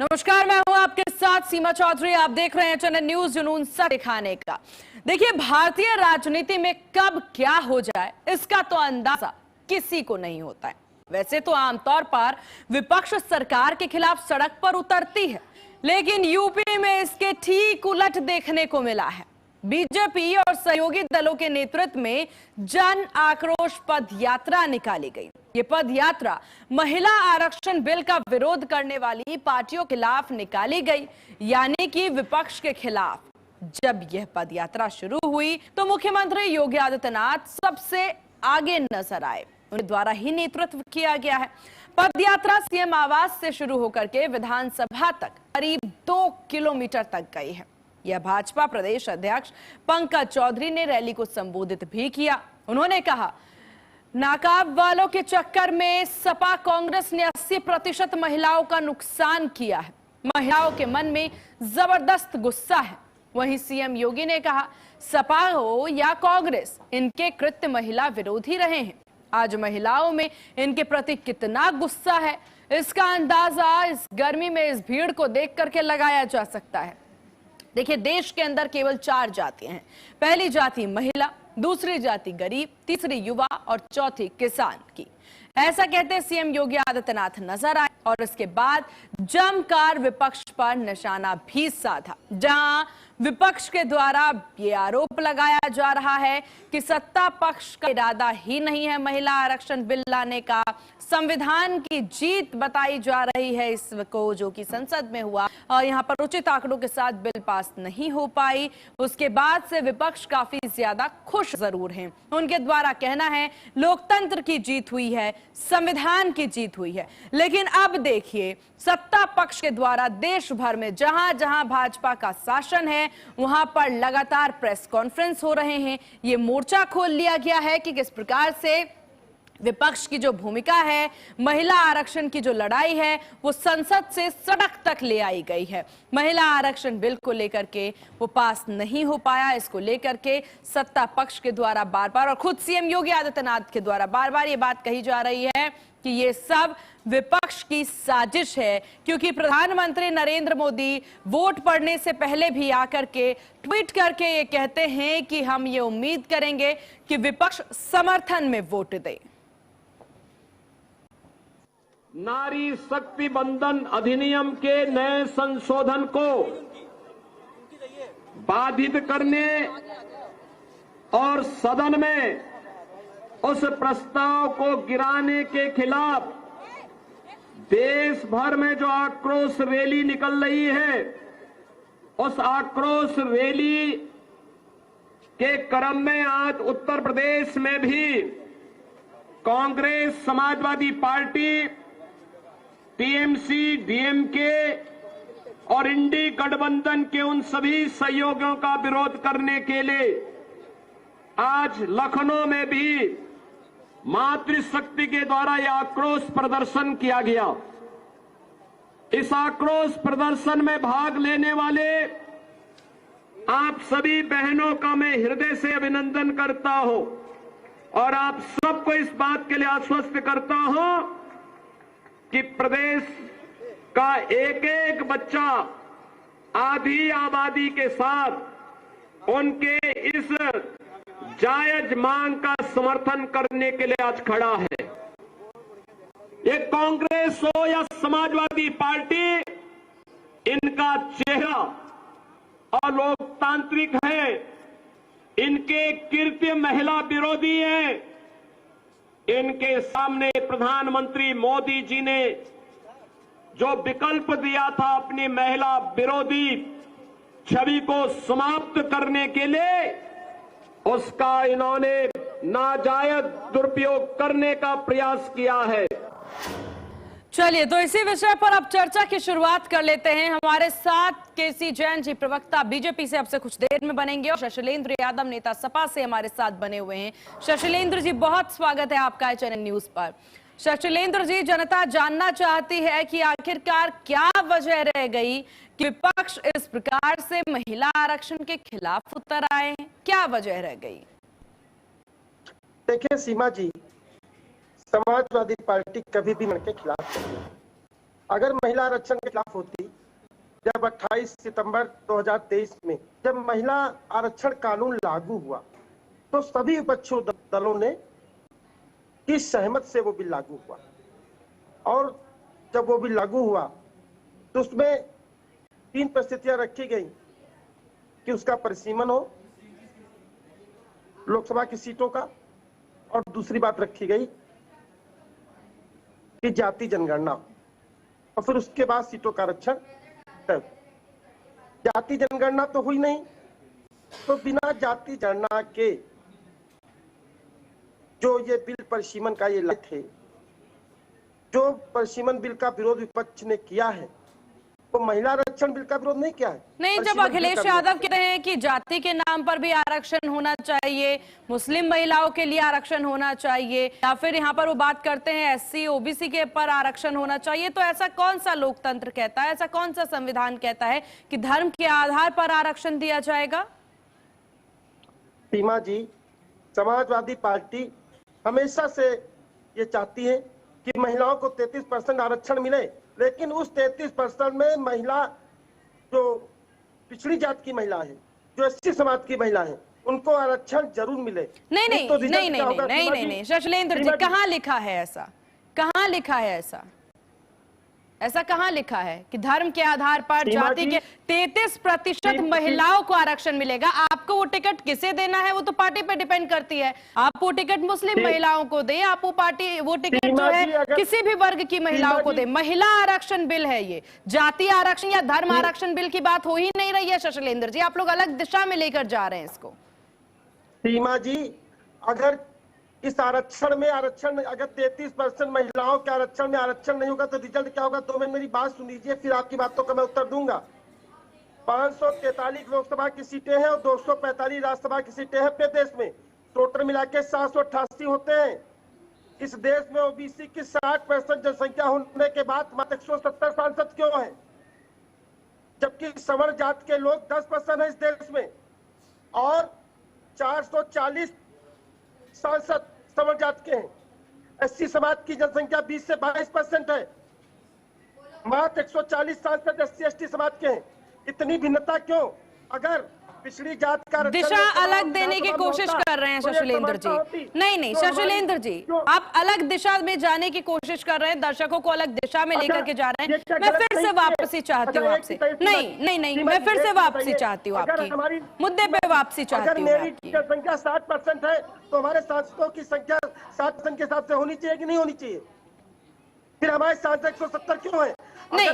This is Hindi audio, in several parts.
नमस्कार, मैं हूं आपके साथ सीमा चौधरी। आप देख रहे हैं चैनल न्यूज, जुनून सच दिखाने का। देखिए, भारतीय राजनीति में कब क्या हो जाए इसका तो अंदाजा किसी को नहीं होता है। वैसे तो आमतौर पर विपक्ष सरकार के खिलाफ सड़क पर उतरती है, लेकिन यूपी में इसके ठीक उलट देखने को मिला है। बीजेपी और सहयोगी दलों के नेतृत्व में जन आक्रोश पद यात्रा निकाली गई। ये पद यात्रा महिला आरक्षण बिल का विरोध करने वाली पार्टियों के खिलाफ निकाली गई, यानी कि विपक्ष के खिलाफ। जब यह पद यात्रा शुरू हुई तो मुख्यमंत्री योगी आदित्यनाथ सबसे आगे नजर आए। उनके द्वारा ही नेतृत्व किया गया है। पद यात्रा सीएम आवास से शुरू होकर के विधानसभा तक करीब 2 किलोमीटर तक गई है। यह भाजपा प्रदेश अध्यक्ष पंकज चौधरी ने रैली को संबोधित भी किया। उन्होंने कहा, नाकाब वालों के चक्कर में सपा कांग्रेस ने 80% महिलाओं का नुकसान किया है। महिलाओं के मन में जबरदस्त गुस्सा है। वहीं सीएम योगी ने कहा, सपा हो या कांग्रेस, इनके कृत्य महिला विरोधी रहे हैं। आज महिलाओं में इनके प्रति कितना गुस्सा है, इसका अंदाजा इस गर्मी में इस भीड़ को देख करके लगाया जा सकता है। देखिए, देश के अंदर केवल 4 जातियां हैं। पहली जाति महिला, दूसरी जाति गरीब, तीसरी युवा और चौथी किसान की। ऐसा कहते सीएम योगी आदित्यनाथ नजर आए और इसके बाद जमकर विपक्ष पर निशाना भी साधा, जहां विपक्ष के द्वारा ये आरोप लगाया जा रहा है कि सत्ता पक्ष का इरादा ही नहीं है महिला आरक्षण बिल लाने का। संविधान की जीत बताई जा रही है इसको, जो कि संसद में हुआ और यहाँ पर उचित आंकड़ों के साथ बिल पास नहीं हो पाई। उसके बाद से विपक्ष काफी ज्यादा खुश जरूर हैं। उनके द्वारा कहना है लोकतंत्र की जीत हुई है, संविधान की जीत हुई है। लेकिन अब देखिए, सत्ता पक्ष के द्वारा देश भर में जहां जहां भाजपा का शासन है वहां पर लगातार प्रेस कॉन्फ्रेंस हो रहे हैं। ये मोर्चा खोल लिया गया है कि किस प्रकार से विपक्ष की जो भूमिका है, महिला आरक्षण की जो लड़ाई है, वो संसद से सड़क तक ले आई गई है। महिला आरक्षण बिल को लेकर के वो पास नहीं हो पाया। इसको लेकर के सत्ता पक्ष के द्वारा बार बार और खुद सीएम योगी आदित्यनाथ के द्वारा बार बार ये बात कही जा रही है कि ये सब विपक्ष की साजिश है, क्योंकि प्रधानमंत्री नरेंद्र मोदी वोट पड़ने से पहले भी आकर के ट्वीट करके ये कहते हैं कि हम ये उम्मीद करेंगे कि विपक्ष समर्थन में वोट दे। नारी शक्ति बंधन अधिनियम के नए संशोधन को बाधित करने और सदन में उस प्रस्ताव को गिराने के खिलाफ देश भर में जो आक्रोश रैली निकल रही है, उस आक्रोश रैली के क्रम में आज उत्तर प्रदेश में भी Congress, Samajwadi party, TMC, DMK और इंडी गठबंधन के उन सभी सहयोगियों का विरोध करने के लिए आज लखनऊ में भी मातृशक्ति के द्वारा यह आक्रोश प्रदर्शन किया गया। इस आक्रोश प्रदर्शन में भाग लेने वाले आप सभी बहनों का मैं हृदय से अभिनंदन करता हूं और आप सबको इस बात के लिए आश्वस्त करता हूं कि प्रदेश का एक एक बच्चा आधी आबादी के साथ उनके इस जायज मांग का समर्थन करने के लिए आज खड़ा है। ये कांग्रेस हो या समाजवादी पार्टी, इनका चेहरा और लोकतांत्रिक है, इनके कृत्य महिला विरोधी हैं। इनके सामने प्रधानमंत्री मोदी जी ने जो विकल्प दिया था अपनी महिला विरोधी छवि को समाप्त करने के लिए, उसका इन्होंने नाजायज दुरुपयोग करने का प्रयास किया है। चलिए, तो इसी विषय पर अब चर्चा की शुरुआत कर लेते हैं। हमारे साथ केसी जैन जी, प्रवक्ता बीजेपी से, अब से कुछ देर में बनेंगे और शशिलेंद्र यादव, नेता सपा से हमारे साथ बने हुए हैं। शशिलेंद्र जी, बहुत स्वागत है आपका चैनल न्यूज पर। शशिलेंद्र जी, जनता जानना चाहती है कि आखिरकार क्या वजह रह गई कि विपक्ष इस प्रकार से महिला आरक्षण के खिलाफ उतर आए हैं? क्या वजह रह गई? देखिए सीमा जी, समाजवादी पार्टी कभी भी मन के खिलाफ नहीं है। अगर महिला आरक्षण के खिलाफ होती, जब 28 सितंबर 2023 में जब महिला आरक्षण कानून लागू हुआ तो सभी विपक्षी दलों ने की सहमत से वो बिल लागू हुआ, और जब वो बिल लागू हुआ तो उसमें 3 परिस्थितियां रखी गई कि उसका परिसीमन हो लोकसभा की सीटों का, और दूसरी बात रखी गई कि जाति जनगणना, और फिर उसके बाद सीटों का आरक्षण। जाति जनगणना तो हुई नहीं, तो बिना जाति जनगणना के जो ये बिल परिसीमन का ये लाए थे, जो परिसीमन बिल का विरोध विपक्ष ने किया है, तो महिला आरक्षण बिल का विरोध नहीं किया है। नहीं, जब अखिलेश यादव कहते हैं कि जाति के नाम पर भी आरक्षण होना चाहिए, मुस्लिम महिलाओं के लिए आरक्षण होना चाहिए, या फिर यहाँ पर वो बात करते हैं एससी ओबीसी के पर आरक्षण होना चाहिए, तो ऐसा कौन सा लोकतंत्र कहता है, ऐसा कौन सा संविधान कहता है कि धर्म के आधार पर आरक्षण दिया जाएगा? सीमा जी, समाजवादी पार्टी हमेशा से ये चाहती है कि महिलाओं को 33% आरक्षण मिले, लेकिन उस 33% में महिला जो पिछड़ी जात की महिला है, जो एससी समाज की महिला है, उनको आरक्षण जरूर मिले। नहीं नहीं तो नहीं नहीं नहीं नहीं नहीं नहीं शशलेंद्र जी, कहाँ लिखा है ऐसा? कहाँ लिखा है ऐसा? ऐसा कहाँ लिखा है कि धर्म के आधार पर जाति के 33% महिलाओं को आरक्षण मिलेगा? आपको वो टिकट किसे देना है वो तो पार्टी पे डिपेंड करती है। आप वो टिकट मुस्लिम महिलाओं को दे, आप वो टिकट जो है किसी भी वर्ग की महिलाओं को दे। महिला आरक्षण बिल है ये, जाति आरक्षण या धर्म आरक्षण बिल की बात हो ही नहीं रही है शशलेंद्र जी, आप लोग अलग दिशा में लेकर जा रहे हैं इसको। सीमा जी, अगर इस आरक्षण में अगर 33% महिलाओं के आरक्षण में आरक्षण नहीं होगा तो रिजल्ट क्या होगा? 2 मिनट मेरी बात सुन लीजिए, फिर आपकी बातों का मैं उत्तर दूंगा। 543 लोकसभा की सीटें हैं और 245 राज्यसभा की सीटें हैं अपने देश में, टोटल मिला के 788 होते हैं। इस देश में ओबीसी की 60% जनसंख्या होने के बाद मात्र 170 सांसद क्यों है, जबकि सवर्ण जात के लोग 10% है इस देश में, और 440 सांसद सवर्ण जात के हैं। एससी समाज की जनसंख्या 20 से 22% है, मात्र 140 सांसद एससी एसटी समाज के हैं। इतनी भिन्नता क्यों? अगर पिछड़ी जात का दिशा अलग देने की कोशिश कर रहे हैं शशलेंद्र जी। नहीं नहीं शशलेंद्र जी, आप अलग दिशा में जाने की कोशिश कर रहे हैं, दर्शकों को अलग दिशा में लेकर के जा रहे हैं। मैं फिर से वापसी चाहती हूँ आपसे। नहीं नहीं नहीं, मैं फिर से वापसी चाहती हूँ आपकी मुद्दे पे वापसी चाहती हूँ। मेरी जनसंख्या 60% है तो हमारे सांसदों की संख्या 60% के हिसाब से होनी चाहिए कि नहीं होनी चाहिए? फिर हमारे सांसद 170 क्यों है? नहीं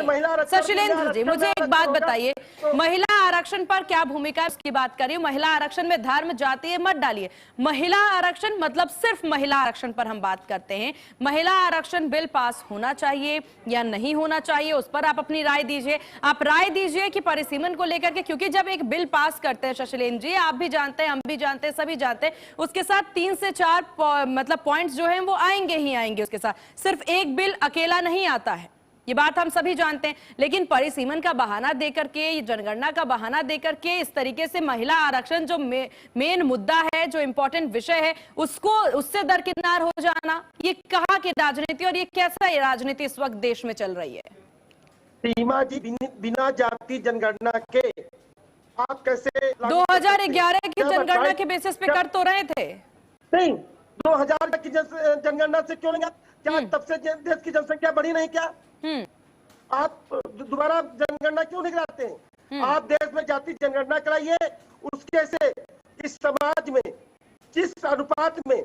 शशलेंद्र जी, मुझे एक बात बताइए, महिला आरक्षण पर क्या भूमिका उसकी बात करिए। महिला आरक्षण में धर्म जाति मत डालिए। महिला आरक्षण मतलब सिर्फ महिला आरक्षण पर हम बात करते हैं। महिला आरक्षण बिल पास होना चाहिए या नहीं होना चाहिए, उस पर आप अपनी राय दीजिए। आप राय दीजिए कि परिसीमन को लेकर के, क्योंकि जब एक बिल पास करते हैं शशलेंद्र जी, आप भी जानते हैं, हम भी जानते हैं, सभी जानते हैं, उसके साथ 3 से 4 मतलब पॉइंट्स जो हैं वो आएंगे ही आएंगे उसके साथ। सिर्फ एक बिल अकेला नहीं आता है, ये बात हम सभी जानते हैं। लेकिन परिसीमन का बहाना देकर के, जनगणना का बहाना देकर के इस तरीके से महिला आरक्षण जो मेन मुद्दा है, जो इंपॉर्टेंट विषय है, उससे दरकिनार हो जाना, ये कहाँ की राजनीति और ये कैसा ये राजनीति इस वक्त देश में चल रही है? सीमा जी, बिना जाति जनगणना के आप कैसे 2011 की जनगणना के बेसिस पे कर तो रहे थे। नहीं, 2000 की जनगणना से क्यों नहीं? क्या तब से देश की जनसंख्या बढ़ी नहीं क्या? आप दोबारा जनगणना क्यों नहीं कराते हैं? आप देश में जाति जनगणना कराइए, उसके से इस समाज में जिस अनुपात में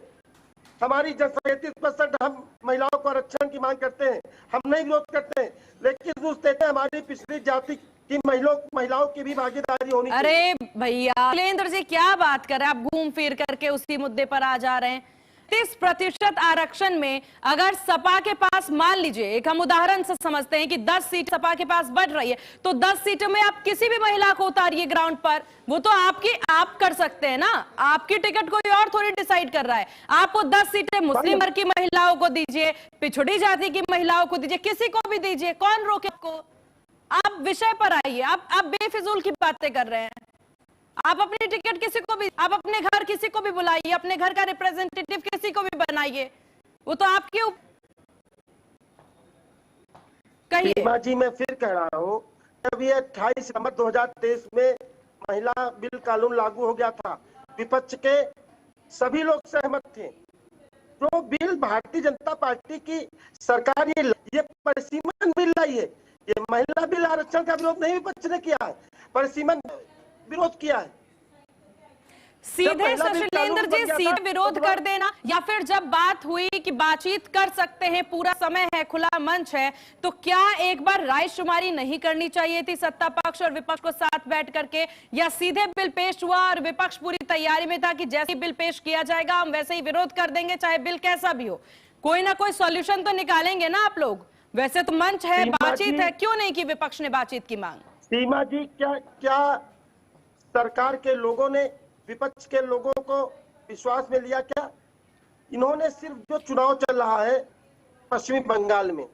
हमारी जनसंख्या 33% हम महिलाओं को आरक्षण की मांग करते हैं, हम नहीं विरोध करते हैं, लेकिन उस देश में हमारी पिछड़ी जाति की महिलाओं की भी भागीदारी होनी चाहिए। अरे भैया शैलेंद्र जी, क्या बात कर रहे हैं आप? घूम फिर करके उसी मुद्दे पर आ जा रहे हैं। 30% आरक्षण में अगर सपा के पास, मान लीजिए एक हम उदाहरण से समझते हैं कि 10 सीट सपा के पास बढ़ रही है, तो 10 सीटों में आप किसी भी महिला को उतारिए ग्राउंड पर, वो तो आप कर सकते हैं ना। आपकी टिकट कोई और थोड़ी डिसाइड कर रहा है। आपको 10 सीटें मुस्लिम वर्ग की महिलाओं को दीजिए, पिछड़ी जाति की महिलाओं को दीजिए, किसी को भी दीजिए, कौन रोके आपको? आप विषय पर आइए। आप बेफिजूल की बातें कर रहे हैं। आप अपनी टिकट किसी को भी, आप अपने घर किसी को भी बुलाइए, अपने घर का रिप्रेजेंटेटिव किसी को भी बनाइए, वो तो आपके कहिए। सीमा जी, मैं फिर कह रहा हूँ, जब ये 28 सितंबर 2023 में महिला बिल कानून लागू हो गया था, विपक्ष के सभी लोग सहमत थे। जो बिल भारतीय जनता पार्टी की सरकार ये परिसीमन बिल लाई है, ये महिला बिल आरक्षण का विरोध नहीं विपक्ष ने किया है, परिसीमन विरोध किया है। सीधे शशिलेंद्र जी सीधे विरोध कर देना, या फिर जब बात हुई कि बातचीत कर सकते हैं, पूरा समय है, खुला मंच है, तो क्या एक बार रायशुमारी नहीं करनी चाहिए थी सत्ता पक्ष और विपक्ष को साथ बैठ करके, या सीधे बिल पेश हुआ और विपक्ष पूरी तैयारी में था कि जैसे बिल पेश किया जाएगा हम वैसे ही विरोध कर देंगे, चाहे बिल कैसा भी हो, कोई ना कोई सॉल्यूशन तो निकालेंगे ना आप लोग? वैसे तो मंच है, बातचीत है, क्यों नहीं की विपक्ष ने बातचीत की मांग? सीमा जी, क्या सरकार के लोगों ने विपक्ष के लोगों को विश्वास में लिया? क्या इन्होंने सिर्फ जो चुनाव चल रहा है पश्चिमी बंगाल में,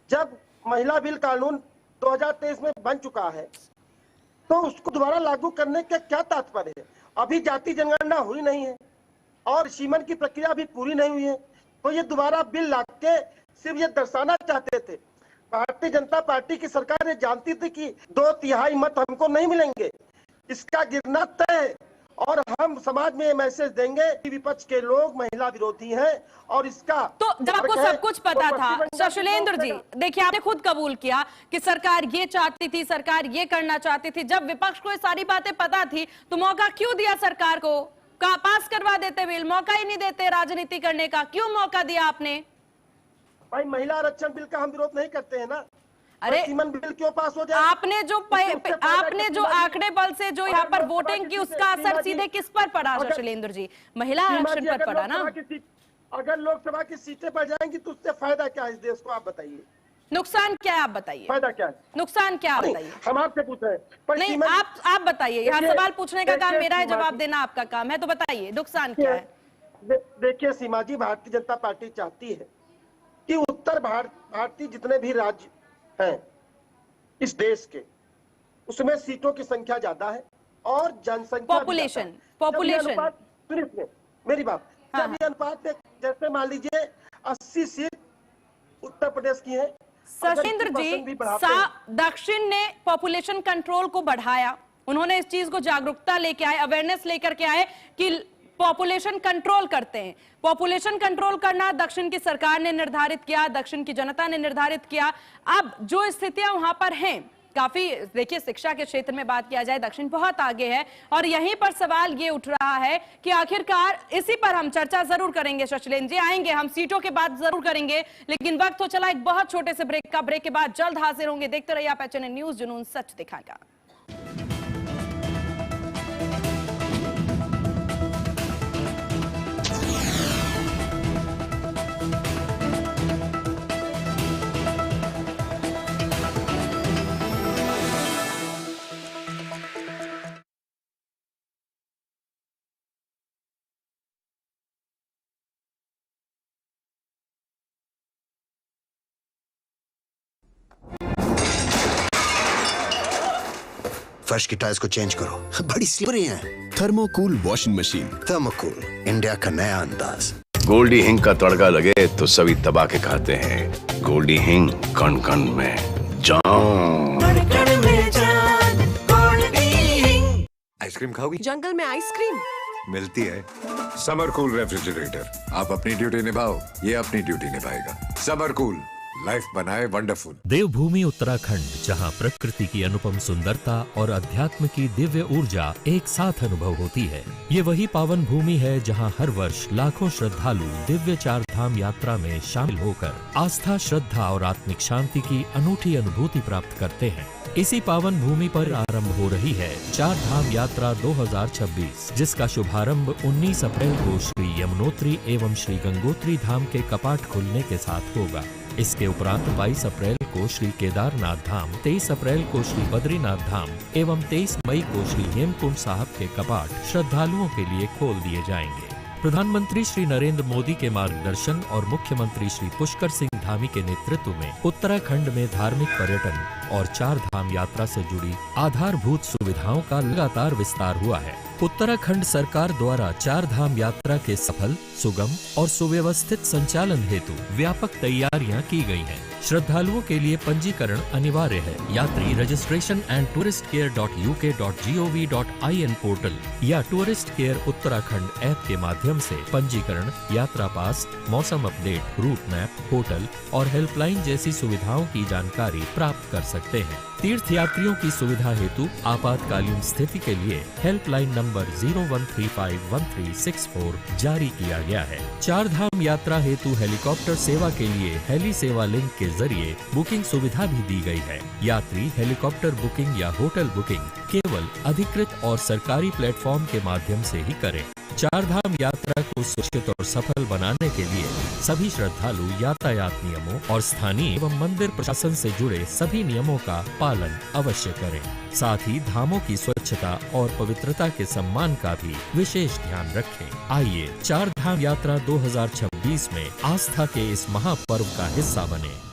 जब महिला बिल कानून 2023 में बन चुका है, तो उसको दोबारा लागू करने का क्या तात्पर्य है? अभी जाति जनगणना हुई नहीं है और सीमन की प्रक्रिया भी पूरी नहीं हुई है, तो ये दोबारा बिल ला के सिर्फ ये दर्शाना चाहते थे। भारतीय जनता पार्टी की सरकार ये जानती थी कि 2/3 मत हमको नहीं मिलेंगे, इसका गिरना तय है, और हम समाज में ये मैसेज देंगे कि विपक्ष के लोग महिला विरोधी हैं, और इसका तो जब आपको सब कुछ पता था शशिलेंद्र जी, देखिए आपने खुद कबूल किया कि सरकार ये चाहती थी, सरकार ये करना चाहती थी, जब विपक्ष को ये सारी बातें पता थी तो मौका क्यों दिया सरकार को? पास करवा देते बिल, मौका ही नहीं देते राजनीति करने का, क्यों मौका दिया आपने? भाई, महिला आरक्षण बिल का हम विरोध नहीं करते हैं ना। अरे सीमन बिल क्यों पास हो जाए? आपने जो आंकड़े बल से जो यहाँ पर वोटिंग की, उसका असर सीधे किस पर पड़ा शशिलेंद्र जी? महिला आरक्षण पर पड़ा ना। अगर लोकसभा की सीटें बढ़ जाएंगी तो उससे फायदा क्या है इस देश को? आप बताइए, नुकसान क्या है? आप बताइए, फायदा क्या है? नुकसान क्या है बताइए? हम आपसे पूछ रहे हैं। नहीं, आप बताइए, यहाँ सवाल पूछने का काम मेरा है, जवाब देना आपका काम है, तो बताइए नुकसान क्या है? देखिए सीमा जी, भारतीय जनता पार्टी चाहती है कि उत्तर भारतीय जितने भी राज्य हैं इस देश के, उसमें सीटों की संख्या ज्यादा है और जनसंख्या पॉपुलेशन सुनिए मेरी बात, जब ये अनुपात जैसे मान लीजिए 80 सीट उत्तर प्रदेश की है, शशिलेंद्र जी, दक्षिण ने पॉपुलेशन कंट्रोल को बढ़ाया, उन्होंने इस चीज को जागरूकता लेके आए, अवेयरनेस लेकर के आए कि पॉपुलेशन कंट्रोल करते हैं। पॉपुलेशन कंट्रोल करना दक्षिण की सरकार ने निर्धारित किया, दक्षिण की जनता ने निर्धारित किया। अब जो स्थितियां वहां पर हैं, काफी देखिए शिक्षा के क्षेत्र में बात किया जाए दक्षिण बहुत आगे है, और यहीं पर सवाल ये उठ रहा है कि आखिरकार, इसी पर हम चर्चा जरूर करेंगे शशिलेंद्र जी, आएंगे हम सीटों के बाद जरूर करेंगे, लेकिन वक्त हो चला एक बहुत छोटे से ब्रेक का। ब्रेक के बाद जल्द हाजिर होंगे, देखते रहिए आप HNN न्यूज, जुनून सच दिखाएगा। फर्श की टाइल्स को चेंज करो, बड़ी स्लिपरी हैं। थर्मोकूल वॉशिंग मशीन। थर्मोकूल, इंडिया का नया अंदाज। गोल्डी हिंग का तड़का लगे तो सभी दबा के खाते हैं। गोल्डी हिंग, कण कण में जान। आइसक्रीम खाओगी? जंगल में आइसक्रीम मिलती है। समर कूल रेफ्रिजरेटर, आप अपनी ड्यूटी निभाओ, ये अपनी ड्यूटी निभाएगा। समर कूल, लाइफ बनाए वंडरफुल। देवभूमि उत्तराखंड, जहां प्रकृति की अनुपम सुंदरता और अध्यात्म की दिव्य ऊर्जा एक साथ अनुभव होती है। ये वही पावन भूमि है जहां हर वर्ष लाखों श्रद्धालु दिव्य 4 धाम यात्रा में शामिल होकर आस्था, श्रद्धा और आत्मिक शांति की अनूठी अनुभूति प्राप्त करते हैं। इसी पावन भूमि पर आरंभ हो रही है 4 धाम यात्रा 2026, जिसका शुभारंभ 19 अप्रैल को श्री यमुनोत्री एवं श्री गंगोत्री धाम के कपाट खुलने के साथ होगा। इसके उपरांत 22 अप्रैल को श्री केदारनाथ धाम, 23 अप्रैल को श्री बद्रीनाथ धाम एवं 23 मई को श्री हेमकुंड साहब के कपाट श्रद्धालुओं के लिए खोल दिए जाएंगे। प्रधानमंत्री श्री नरेंद्र मोदी के मार्गदर्शन और मुख्यमंत्री श्री पुष्कर सिंह धामी के नेतृत्व में उत्तराखंड में धार्मिक पर्यटन और 4 धाम यात्रा से जुड़ी आधारभूत सुविधाओं का लगातार विस्तार हुआ है। उत्तराखंड सरकार द्वारा 4 धाम यात्रा के सफल, सुगम और सुव्यवस्थित संचालन हेतु व्यापक तैयारियां की गई हैं। श्रद्धालुओं के लिए पंजीकरण अनिवार्य है। यात्री रजिस्ट्रेशन एंड touristcare.uk.gov.in पोर्टल या टूरिस्ट केयर उत्तराखंड ऐप के माध्यम से पंजीकरण, यात्रा पास, मौसम अपडेट, रूट मैप, होटल और हेल्पलाइन जैसी सुविधाओं की जानकारी प्राप्त कर सकते हैं। तीर्थ यात्रियों की सुविधा हेतु आपातकालीन स्थिति के लिए हेल्पलाइन नंबर 01351364 जारी किया गया है। चार धाम यात्रा हेतु हेलीकॉप्टर सेवा के लिए हेली सेवा लिंक के जरिए बुकिंग सुविधा भी दी गई है। यात्री हेलीकॉप्टर बुकिंग या होटल बुकिंग केवल अधिकृत और सरकारी प्लेटफॉर्म के माध्यम से ही करें। चार धाम यात्रा को सुरक्षित और सफल बनाने के लिए सभी श्रद्धालु यातायात नियमों और स्थानीय एवं मंदिर प्रशासन से जुड़े सभी नियमों का पालन अवश्य करें। साथ ही धामों की स्वच्छता और पवित्रता के सम्मान का भी विशेष ध्यान रखें। आइए चार धाम यात्रा 2026 में आस्था के इस महापर्व का हिस्सा बने।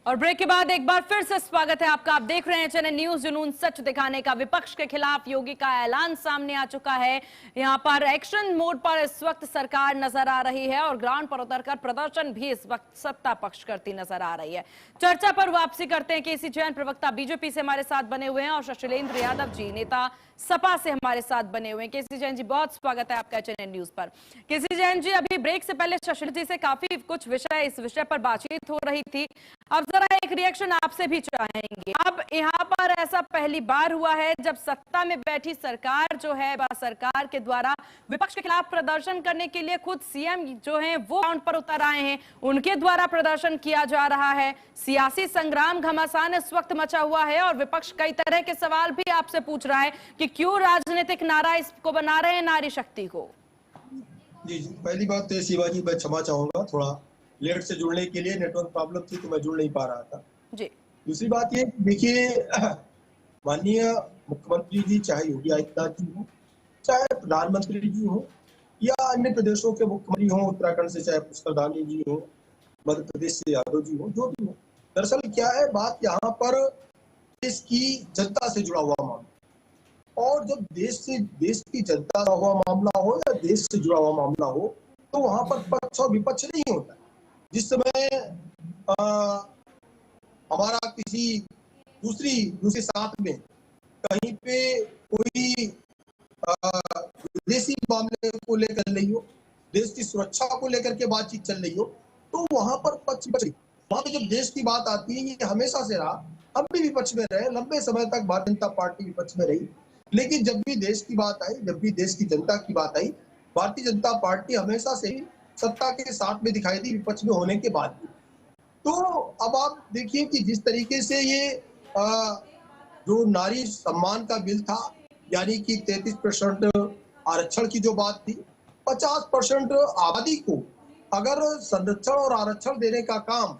और ब्रेक के बाद एक बार फिर से स्वागत है आपका। आप देख रहे हैं चैनल न्यूज, जुनून सच दिखाने का। विपक्ष के खिलाफ योगी का ऐलान सामने आ चुका है। यहां पर एक्शन मोड पर इस वक्त सरकार नजर आ रही है और ग्राउंड पर उतरकर प्रदर्शन भी इस वक्त सत्ता पक्ष करती नजर आ रही है। चर्चा पर वापसी करते हैं। केसी जैन प्रवक्ता बीजेपी से हमारे साथ बने हुए हैं और शशिलेंद्र यादव जी नेता सपा से हमारे साथ बने हुए हैं। केसी जैन जी, बहुत स्वागत है आपका चैनल न्यूज पर। केसी जैन जी, अभी ब्रेक से पहले शशिलेंद्र जी से काफी कुछ इस विषय पर बातचीत हो रही थी। अब जरा एक रिएक्शन आपसे भी चाहेंगे। अब यहाँ पर ऐसा पहली बार हुआ है जब सत्ता में बैठी सरकार जो है, सरकार के द्वारा विपक्ष के खिलाफ प्रदर्शन करने के लिए खुद सीएम जो हैं वो ग्राउंड पर उतर आए हैं, उनके द्वारा प्रदर्शन किया जा रहा है। सियासी संग्राम घमासान इस वक्त मचा हुआ है और विपक्ष कई तरह के सवाल भी आपसे पूछ रहा है कि क्यों राजनीतिक नारा इसको बना रहे हैं नारी शक्ति को। जी, पहली बात तो शिवाजी, मैं क्षमा चाहूंगा, थोड़ा लेट से जुड़ने के लिए नेटवर्क प्रॉब्लम थी तो मैं जुड़ नहीं पा रहा था जी। दूसरी बात ये, देखिए, माननीय मुख्यमंत्री जी, चाहे योगी आदित्यनाथ जी हो, चाहे प्रधानमंत्री जी हो या अन्य प्रदेशों के मुख्यमंत्री हो, उत्तराखंड से चाहे पुष्करदानी जी हो, मध्य प्रदेश से यादव जी हो, जो भी हो, दरअसल क्या है बात, यहाँ पर देश की जनता से जुड़ा हुआ मामला, और जब देश की जनता का हुआ मामला हो या देश से जुड़ा हुआ मामला हो तो वहां पर पक्ष और विपक्ष नहीं होता। जिस समय हमारा किसी दूसरे साथ में कहीं पे कोई विदेशी मामले को लेकर रही हो, देश की सुरक्षा को लेकर के बातचीत चल रही हो, तो वहां पर पक्ष वहां पे जब देश की बात आती है, ये हमेशा से रहा, हम भी विपक्ष में रहे, लंबे समय तक भारतीय जनता पार्टी विपक्ष में रही, लेकिन जब भी देश की बात आई, जब भी देश की जनता की बात आई, भारतीय जनता पार्टी हमेशा से ही सत्ता के साथ में दिखाई दी, विपक्ष में होने के बाद भी। तो अब आप देखिए कि जिस तरीके से ये जो नारी सम्मान का बिल था, यानी कि 33% आरक्षण की जो बात थी, 50% आबादी को अगर संरक्षण और आरक्षण देने का काम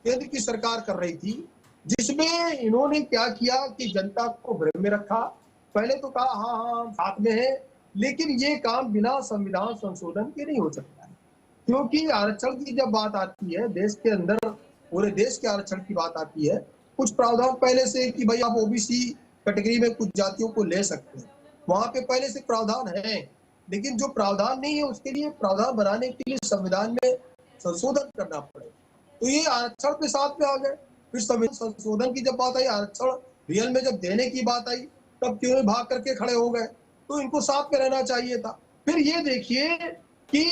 केंद्र की सरकार कर रही थी, जिसमें इन्होंने क्या किया कि जनता को भ्रम में रखा। पहले तो कहा हाँ हम साथ में है, लेकिन ये काम बिना संविधान संशोधन के नहीं हो सकता है, क्योंकि आरक्षण की जब बात आती है, देश के अंदर पूरे देश के आरक्षण की बात आती है, कुछ प्रावधान पहले से कि भाई आप ओबीसी कैटेगरी में कुछ जातियों को ले सकते हैं, वहां पे पहले से प्रावधान है, लेकिन जो प्रावधान नहीं है उसके लिए प्रावधान बनाने के लिए संविधान में संशोधन करना पड़े। तो ये आरक्षण के साथ में आ गए। फिर संविधान संशोधन की जब बात आई, आरक्षण रियल में जब देने की बात आई, तब क्यों भाग करके खड़े हो गए? तो इनको साथ में रहना चाहिए था। फिर ये देखिए कि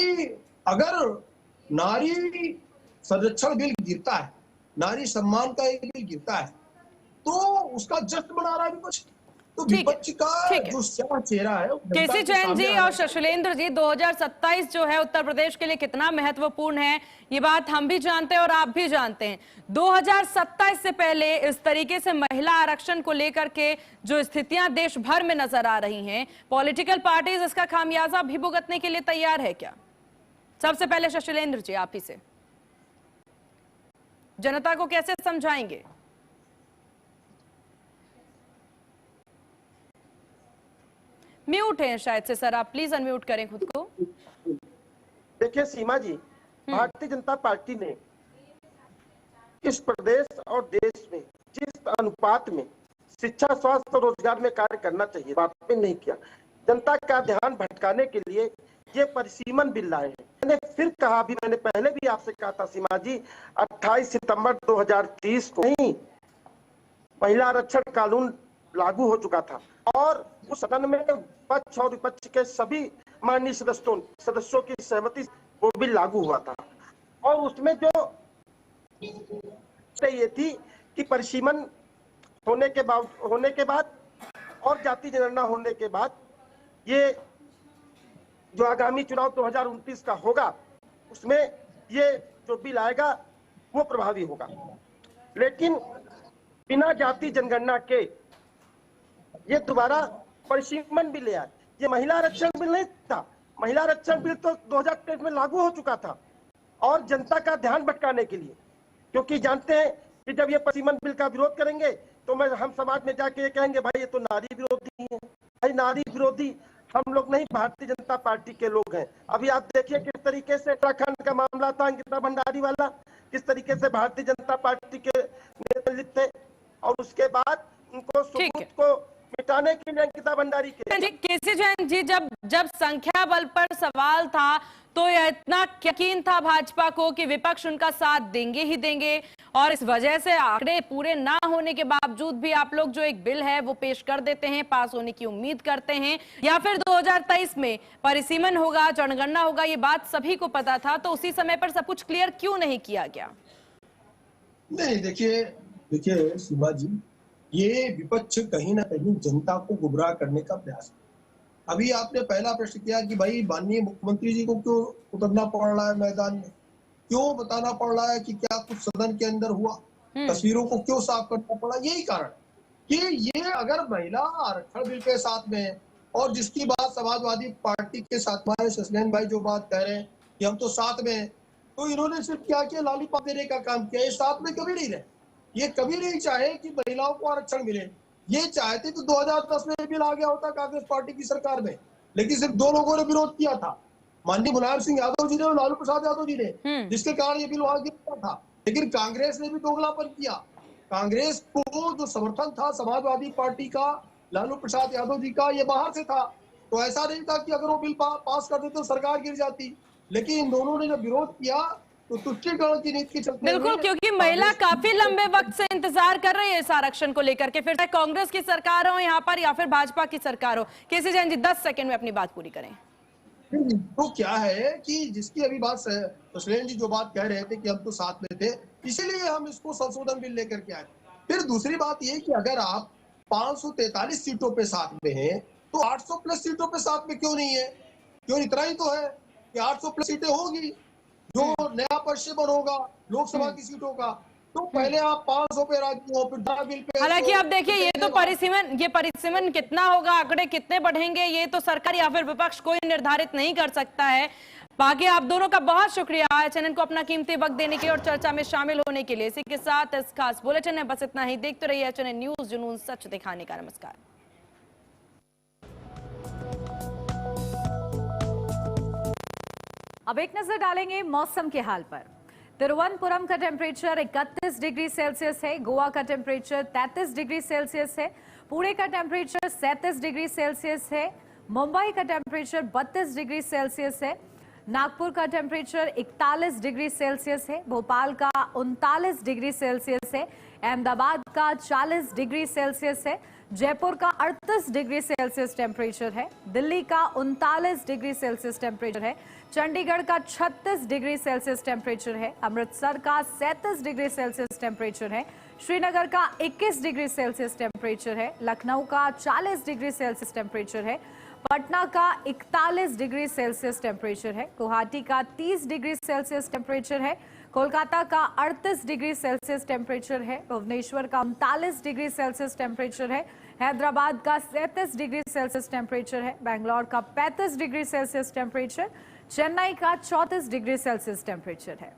अगर नारी संरक्षण बिल गिरता है, नारी सम्मान का एक बिल गिरता है, तो उसका जश्न मना रहा है विपक्ष। तो विपक्ष का जो स्याह चेहरा है, केसी जैन जी और शशिलेंद्र जी, 2027 जो है उत्तर प्रदेश के लिए कितना महत्वपूर्ण है, ये बात हम भी जानते हैं और आप भी जानते हैं। 2027 से पहले इस तरीके से महिला आरक्षण को लेकर के जो स्थितियां देश भर में नजर आ रही हैं, पॉलिटिकल पार्टीज इसका खामियाजा भी भुगतने के लिए तैयार है क्या? सबसे पहले शशिलेंद्र जी, आप ही से, जनता को कैसे समझाएंगे? म्यूट है शायद से सर, आप प्लीज अनम्यूट करें खुद को। देखिए सीमा जी, भारतीय जनता पार्टी ने इस प्रदेश और देश में जिस अनुपात में शिक्षा, स्वास्थ्य और रोजगार में कार्य करना चाहिए, बात में नहीं किया। जनता का ध्यान भटकाने के लिए ये परिसीमन बिल लाए हैं। मैंने फिर कहा, भी मैंने पहले भी आपसे कहा था सीमा जी, 28 सितंबर 2030 को ही महिला आरक्षण कानून लागू हो चुका था और उस सदन में पक्ष और विपक्ष के सभी माननीय सदस्यों की सहमति वो बिल लागू हुआ था। और उसमें जो ये थी कि परिसीमन होने के बाद और जाति जनगणना होने के बाद ये जो आगामी चुनाव 2029 का होगा उसमें ये जो बिल आएगा वो प्रभावी होगा। लेकिन बिना जाति जनगणना के ये दोबारा परिसीमन बिल आया। ये महिला आरक्षण बिल नहीं था। महिला आरक्षण बिल तो 2023 में लागू हो चुका था और जनता का ध्यान भटकाने के लिए, क्योंकि जानते हैं कि जब ये परिसीमन बिल का विरोध करेंगे तो हम समाज में जाके ये कहेंगे भाई ये तो नारी विरोधी है। भाई नारी विरोधी हम लोग नहीं, भारतीय जनता पार्टी के लोग हैं। अभी आप देखिए किस तरीके से उत्तराखंड का मामला था, अंकिता भंडारी वाला, किस तरीके से भारतीय जनता पार्टी के नेता थे और उसके बाद उनको सबूत को मिटाने के लिए अंकिता भंडारी के केसी जैन जी, जब संख्या बल पर सवाल था तो यह इतना यकीन था भाजपा को कि विपक्ष उनका साथ देंगे ही देंगे, और इस वजह से आंकड़े पूरे ना होने के बावजूद भी आप लोग जो एक बिल है वो पेश कर देते हैं, पास होने की उम्मीद करते हैं, या फिर 2023 में परिसीमन होगा, जनगणना होगा, ये बात सभी को पता था, तो उसी समय पर सब कुछ क्लियर क्यों नहीं किया गया? नहीं, देखिए सीमा जी, ये विपक्ष कहीं ना कहीं जनता को गुमराह करने का प्रयास है। अभी आपने पहला प्रश्न किया कि भाई माननीय मुख्यमंत्री जी को क्यों उतरना पड़ रहा है मैदान में, क्यों बताना पड़ रहा है कि क्या कुछ सदन के अंदर हुआ, तस्वीरों को क्यों साफ करना पड़ा। यही कारण कि ये अगर महिला आरक्षण बिल के साथ में और जिसकी बात समाजवादी पार्टी के साथ में शशलेन भाई जो बात कह रहे हैं कि हम तो साथ में हैं, तो इन्होंने सिर्फ क्या किया, लॉलीपॉप देने का काम किया। ये साथ में कभी नहीं रहे, ये कभी नहीं चाहे कि महिलाओं को आरक्षण मिले। ये चाहते तो 2010 में बिल आ गया होता कांग्रेस पार्टी की सरकार में, लेकिन सिर्फ दो लोगों ने विरोध किया था, माननीय मुलायम सिंह यादव जी ने और लालू प्रसाद यादव जी ने, जिसके कारण ये बिल वहां गिरा था। लेकिन कांग्रेस ने भी दोगलापन किया। कांग्रेस को जो समर्थन था समाजवादी पार्टी का, लालू प्रसाद यादव जी का, ये बाहर से था, तो ऐसा नहीं था कि अगर वो बिल पास कर देते तो सरकार गिर जाती। लेकिन इन दोनों ने जब विरोध किया तो तुष्टीकरण की नीति के चलते, बिल्कुल, क्योंकि महिला काफी लंबे वक्त से इंतजार कर रही है इस आरक्षण को लेकर के, फिर चाहे कांग्रेस की सरकार हो यहाँ पर या फिर भाजपा की सरकार हो। केसी जैन जी 10 सेकंड में अपनी बात पूरी करें। तो क्या है कि जिसकी अभी बात शशलेन जी जो बात कह रहे थे कि हम तो साथ में थे, इसीलिए हम इसको संशोधन बिल लेकर के आए। फिर दूसरी बात ये कि अगर आप 543 सीटों पे साथ में हैं तो 800 प्लस सीटों पे साथ में क्यों नहीं है? क्यों इतना ही तो है कि 800 प्लस सीटें होगी, जो नया प्रक्षेपण होगा लोकसभा की सीटों का, तो पहले आप 500 पे राजी हो, फिर बिल पे। हालांकि आप देखिए ये तो परिसीमन कितना होगा, आंकड़े कितने बढ़ेंगे, ये तो सरकार या फिर विपक्ष कोई निर्धारित नहीं कर सकता है। बाकी आप दोनों का बहुत शुक्रिया एचएनएन को अपना कीमती वक्त देने के और चर्चा में शामिल होने के लिए। इसी के साथ इस खास बुलेटिन में बस इतना ही। देखते रहिए एचएनएन न्यूज, जुनून सच दिखाने का। नमस्कार। अब एक नजर डालेंगे मौसम के हाल पर। तिरुवनंतपुरम का टेम्परेचर 31 डिग्री सेल्सियस है, गोवा का टेम्परेचर 33 डिग्री सेल्सियस है, पुणे का टेम्परेचर 37 डिग्री सेल्सियस है, मुंबई का टेम्परेचर 32 डिग्री सेल्सियस है, नागपुर का टेम्परेचर 41 डिग्री सेल्सियस है, भोपाल का 39 डिग्री सेल्सियस है, अहमदाबाद का 40 डिग्री सेल्सियस है, जयपुर का 38 डिग्री सेल्सियस टेम्परेचर है, दिल्ली का 39 डिग्री सेल्सियस टेम्परेचर है, चंडीगढ़ का 36 डिग्री सेल्सियस टेम्परेचर है, अमृतसर का 37 डिग्री सेल्सियस टेम्परेचर है, श्रीनगर का 21 डिग्री सेल्सियस टेम्परेचर है, लखनऊ का 40 डिग्री सेल्सियस टेम्परेचर है, पटना का 41 डिग्री सेल्सियस टेम्परेचर है, गुवाहाटी का 30 डिग्री सेल्सियस टेम्परेचर है, कोलकाता का 38 डिग्री सेल्सियस टेम्परेचर है, भुवनेश्वर का 39 डिग्री सेल्सियस टेम्परेचर है, हैदराबाद का 37 डिग्री सेल्सियस टेम्परेचर है, बेंगलोर का 35 डिग्री सेल्सियस टेम्परेचर, चेन्नई का 34 डिग्री सेल्सियस टेम्परेचर है।